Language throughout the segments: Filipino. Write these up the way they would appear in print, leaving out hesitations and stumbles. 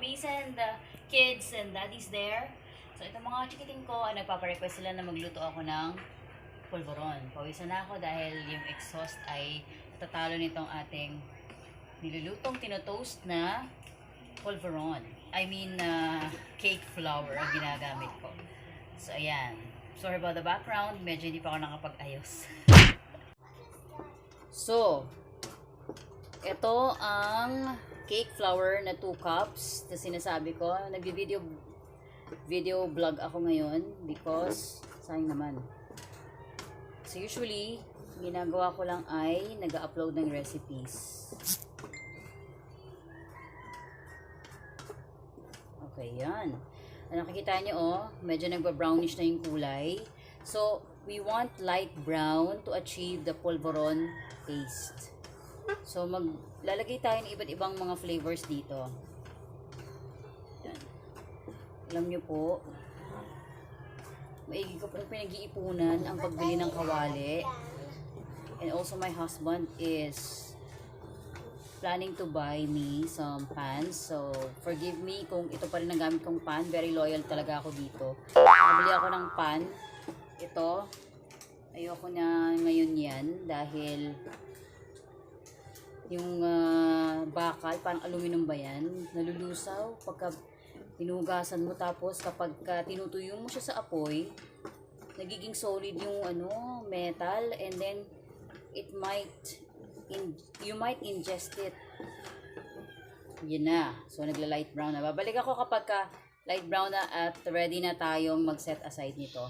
mommies and kids and daddies there. So, itong mga chikiting ko, nagpaparequest sila na magluto ako ng polvoron. Pawisan na ako dahil yung exhaust ay tatalo nitong ating nilulutong tinotoast na polvoron. I mean, cake flour ang ginagamit ko. So, ayan. Sorry about the background. Medyo hindi pa ako nakapag-ayos. So, ito ang cake flour na 2 cups na sinasabi ko. Nagbi-video vlog ako ngayon because sayang naman. So, usually, ginagawa ko lang ay nag-upload ng recipes. Okay, yan. Nakikita nyo, oh, medyo nagba-brownish na yung kulay. So, we want light brown to achieve the polvoron taste. So, maglalagay tayo ng iba't ibang mga flavors dito. Yan. Alam nyo po, maigi ko po pinag-iipunan ang pagbili ng kawali. And also, my husband is planning to buy me some pans. So, forgive me kung ito pa rin ang gamit kong pan. Very loyal talaga ako dito. Nabili ako ng pan. Ito. Ayoko na ngayon yan. Dahil yung bakal, parang aluminum ba yan? Nalulusaw pagka hinugasan mo. Tapos kapag tinutuyo mo siya sa apoy, nagiging solid yung metal. And then, you might ingest it. Yun na. So, nagla-light brown na. Babalik ako kapag light brown na at ready na tayong mag-set aside nito.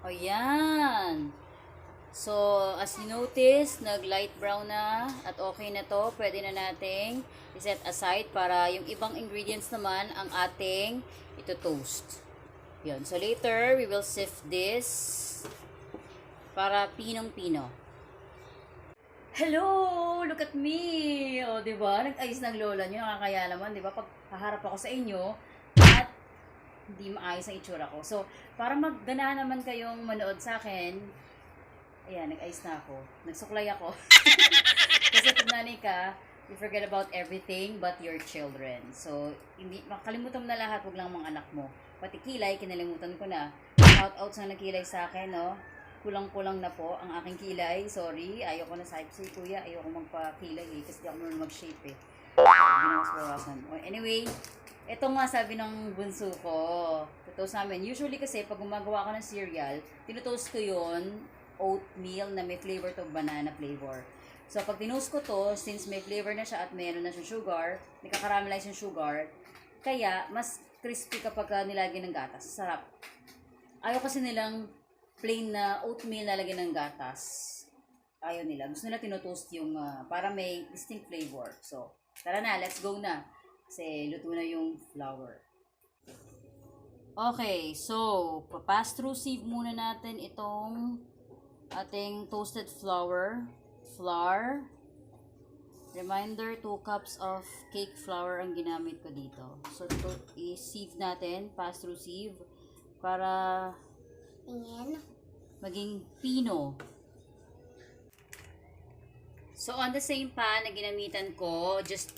O, yan. So, as you notice, nag-light brown na at okay na to. Pwede na nating i-set aside para yung ibang ingredients naman ang ating ito-toast. Yun. So, later, we will sift this para pinong-pino. Hello! Look at me! O, diba? Nag-ayos ng lola nyo. Nakakaya naman, diba? Pag haharap ako sa inyo at hindi maayos ang itsura ko. So, para maggana naman kayong manood sa akin, ayan, nag-ayos na ako. Nagsuklay ako. Kasi pag nanay ka, you forget about everything but your children. So, makalimutan mo na lahat, wag lang mga anak mo. Pati kilay, kinalimutan ko na. Shout out sa nakilay sa akin, no? Kulang-kulang na po ang aking kilay. Sorry, ayoko na sa'yo. Kuya, ayoko magpa-kilay eh. Kasi di ako naman mag-shape eh. Anyway, ito nga sabi ng bunso ko. Totoast namin. Usually kasi, pag gumagawa ka ng cereal, tinutoast ko yun, oatmeal na may flavor to banana flavor. So, pag tinutoast ko to, since may flavor na siya at mayroon na siyang sugar, nagkakaramelize yung sugar, kaya, mas crispy kapag nilagyan ng gatas. Sarap. Ayaw kasi nilang plain na oatmeal na lagyan ng gatas. Ayaw nila. Gusto nila tinutoast yung para may distinct flavor. So, tara na. Let's go na. Kasi luto na yung flour. Okay. So, pass through sieve muna natin itong ating toasted flour. Reminder, 2 cups of cake flour ang ginamit ko dito. So, ito i-sieve natin. Pass through sieve. Para maging pino. So, on the same pan na ginamitan ko, just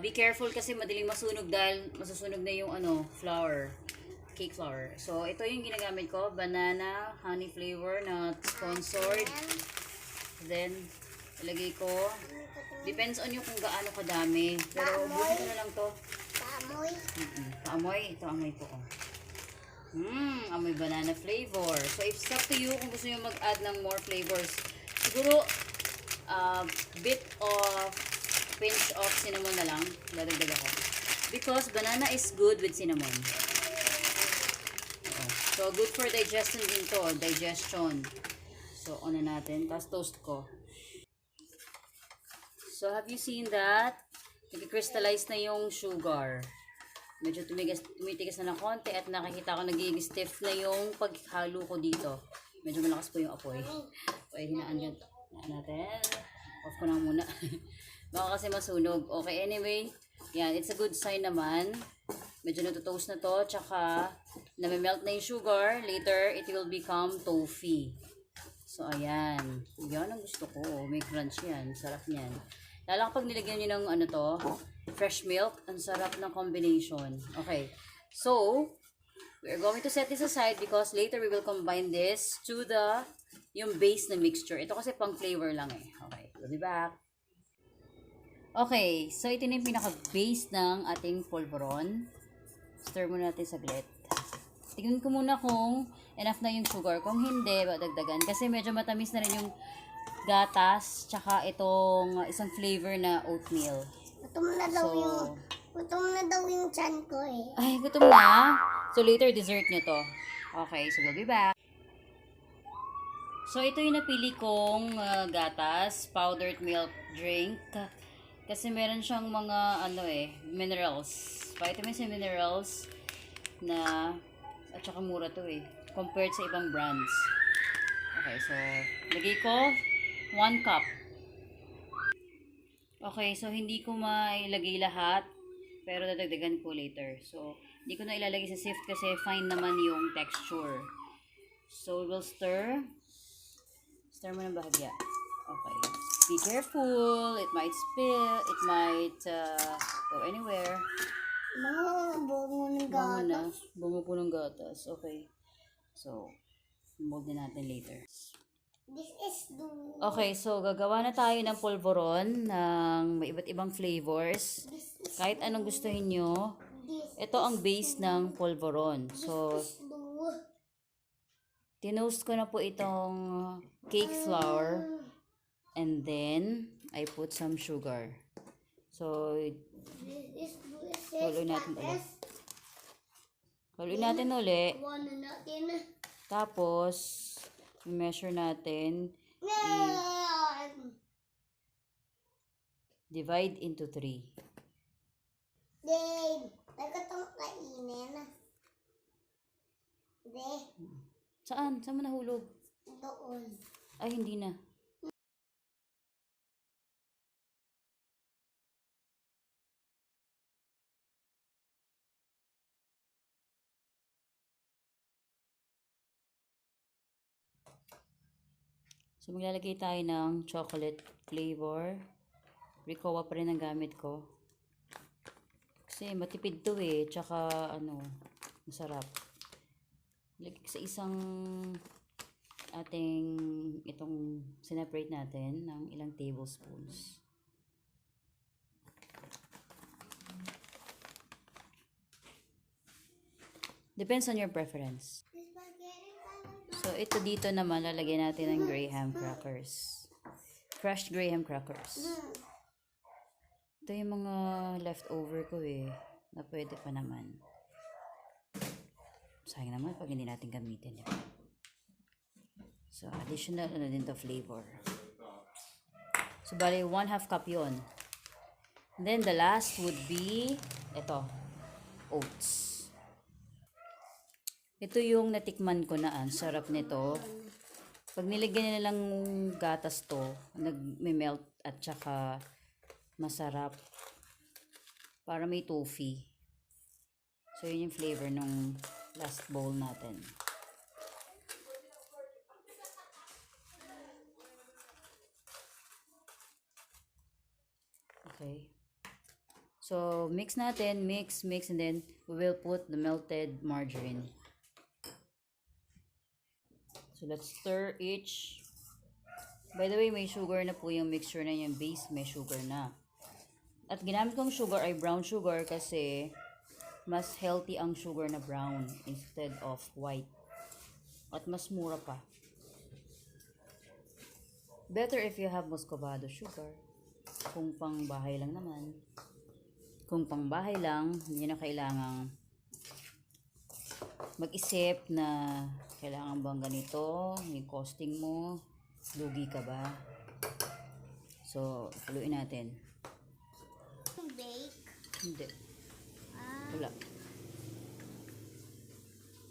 be careful kasi madaling masunog dahil masusunog na yung flour, cake flour. So, ito yung ginagamit ko, banana, honey flavor na sponsored. Then, ilagay ko, depends on yung kung gaano kadami. Pero, buti ko na lang to. Paamoy? Paamoy? Ito, amoy ko. Amoy banana flavor. So, it's up to you kung gusto nyo mag-add ng more flavors. Siguro, bit of pinch of cinnamon na lang. Dadagdag ako. Because banana is good with cinnamon. So, good for digestion din to. Digestion. So, on na natin. Tapos, toast ko. So, have you seen that? Nag-crystallize na yung sugar. Medyo tumitigas na ng konti at nakikita ko nagiging stiff na yung paghalo ko dito. Medyo malakas po yung apoy. Okay, hinaan natin. Off ko na muna. Baka kasi masunog. Okay, anyway. Yan, it's a good sign naman. Medyo natutoast na to. Tsaka, namimelt na yung sugar. Later, it will become toffee. So, ayan. Yan ang gusto ko. May crunch yan. Sarap yan. Lalo kapag nilagyan nyo ng ano to, fresh milk, ang sarap ng combination. Okay. So, we're going to set this aside because later we will combine this to yung base na mixture. Ito kasi pang flavor lang eh. Okay, we'll be back. Okay, so ito na yung pinaka-base ng ating polvoron. Stir muna natin saglit. Tingnan ko muna kung enough na yung sugar. Kung hindi, dagdagan. Kasi medyo matamis na rin yung gatas, tsaka itong isang flavor na oatmeal. Gutom na daw yung chan ko eh. Ay, gutom na. So later, dessert nyo to. Okay, so we'll be back. So ito yung napili kong gatas, powdered milk drink. Kasi meron siyang mga minerals. Vitamins and minerals na at saka mura to eh. Compared sa ibang brands. Okay, so lagay ko 1 cup. Okay, so hindi ko mailagay lahat. Pero dadagdagan ko later. So, hindi ko na ilalagay sa sift kasi fine naman yung texture. So, we will stir. Stir mo ng bahagya. Okay. Be careful. It might spill. It might go anywhere. Bungo ng gatas. Bungo po ng gatas. Okay. So, mold na natin later. This is the... Okay, so gagawa na tayo ng polvoron ng may iba't ibang flavors. Kahit anong gustuhin nyo. Ito ang base ng polvoron. So, tinoast ko na po itong cake flour. And then, I put some sugar. So, haluin natin ulit. Haluin natin ulit. Tapos, measure natin. Divide into 3. Dave, nagkatong kainin. Dave. Saan? Saan mo nahulog? Doon. Ay, hindi na. So, maglalagay tayo ng chocolate flavor. Ricoa pa rin ang gamit ko. Kasi matipid to eh. Tsaka, masarap. Lagay sa isang ating itong sineparate natin ng ilang tablespoons. Depends on your preference. So, ito dito naman, lalagyan natin ng graham crackers. Fresh graham crackers. Ito yung mga leftover ko eh, na pwede pa naman. Sayang naman pag hindi natin gamitin. Diba? So, additional din to flavor. So, bali, 1/2 cup yun. And then, the last would be, ito, oats. Ito yung natikman ko na, sarap nito. Pag nilagyan nila lang gatas to, nag-melt at saka masarap. Para may toffee. So, yun yung flavor nung last bowl natin. Okay. So, mix natin, mix, and then we will put the melted margarine. So, let's stir each. By the way, may sugar na po yung mixture na yung base, may sugar na. At ginamit kong sugar ay brown sugar kasi mas healthy ang sugar na brown instead of white. At mas mura pa. Better if you have muscovado sugar. Kung pang bahay lang naman. Kung pang bahay lang, hindi na kailangang mag-isip na kailangan bang ganito, yung costing mo, lugi ka ba? So, haluin natin. Bake? Hindi. Wala.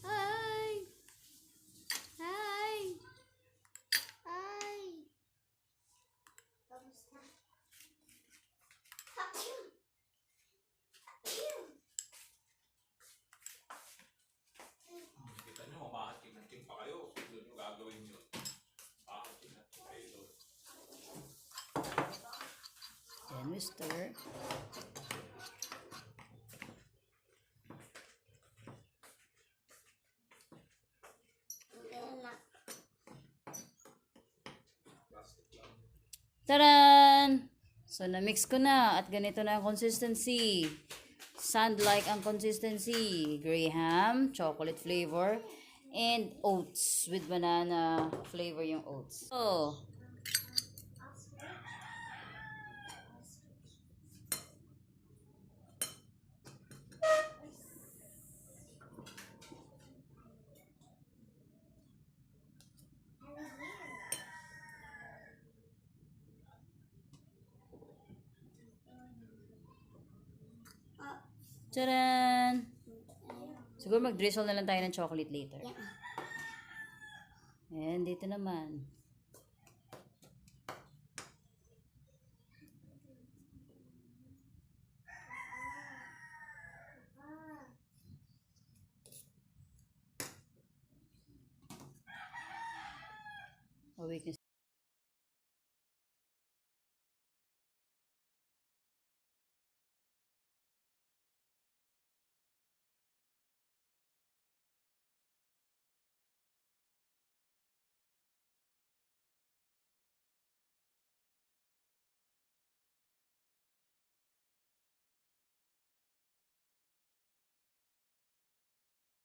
Hi! Hi! Hi! Kamusta? Kita nyo, makating pa kayo. Doon yung gagawin nyo. Makating kayo doon. Mister. Ayan na. Taran! So, na-mix ko na at ganito na ang consistency. Sand-like ang consistency. Graham, chocolate flavor, and oats with banana flavor yung oats. So, taran! Siguro mag-drizzle na lang tayo ng chocolate later. Yan. And dito naman.